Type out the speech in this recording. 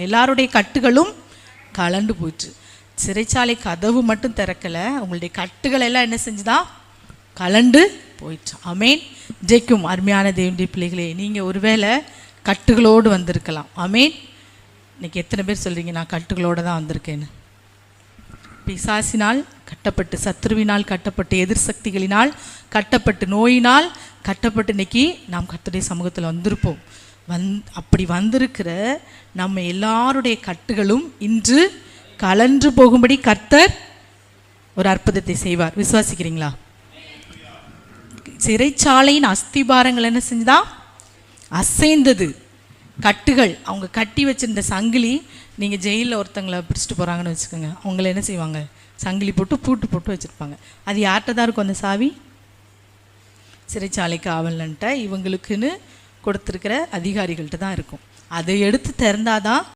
எல்லாருடைய கட்டுகளும் கலண்டு போயிட்டு. சிறைச்சாலை கதவு மட்டும் திறக்கலை, உங்களுடைய கட்டுகள் எல்லாம் என்ன செஞ்சுதான் கலண்டு போயிட்டு. ஆமேன். ஜெயிக்கும் அருமையான தேவனுடைய பிள்ளைகளே, நீங்கள் ஒருவேளை கட்டுகளோடு வந்திருக்கலாம். ஆமேன். இன்னைக்கு எத்தனை பேர் சொல்கிறீங்க நான் கட்டுகளோடு தான் வந்திருக்கேன்னு? பிசாசினால் கட்டப்பட்டு, சத்துருவினால் கட்டப்பட்டு, எதிர் சக்திகளினால் கட்டப்பட்டு, நோயினால் கட்டப்பட்டு இன்னைக்கு நாம் கர்த்தருடைய சமூகத்தில் வந்திருப்போம். அப்படி வந்திருக்கிற நம்ம எல்லாருடைய கட்டுகளும் இன்று கலன்று போகும்படி கர்த்தர் ஒரு அற்புதத்தை செய்வார். விசுவாசிக்கிறீங்களா? சிறைச்சாலையின் அஸ்திபாரங்கள் என்ன செஞ்சுதான் அசைந்தது. கட்டுகள், அவங்க கட்டி வச்சிருந்த சங்கிலி, நீங்கள் ஜெயிலில் ஒருத்தங்களை பிடிச்சிட்டு போகிறாங்கன்னு வச்சுக்கோங்க, அவங்கள என்ன செய்வாங்க, சங்கிலி போட்டு பூட்டு போட்டு வச்சுருப்பாங்க. அது யார்கிட்ட தான் இருக்கும் அந்த சாவி? சிறைச்சாலை காவலன்ட்ட, இவங்களுக்குன்னு கொடுத்துருக்கிற அதிகாரிகள்கிட்ட தான் இருக்கும். அதை எடுத்து திறந்தாதான்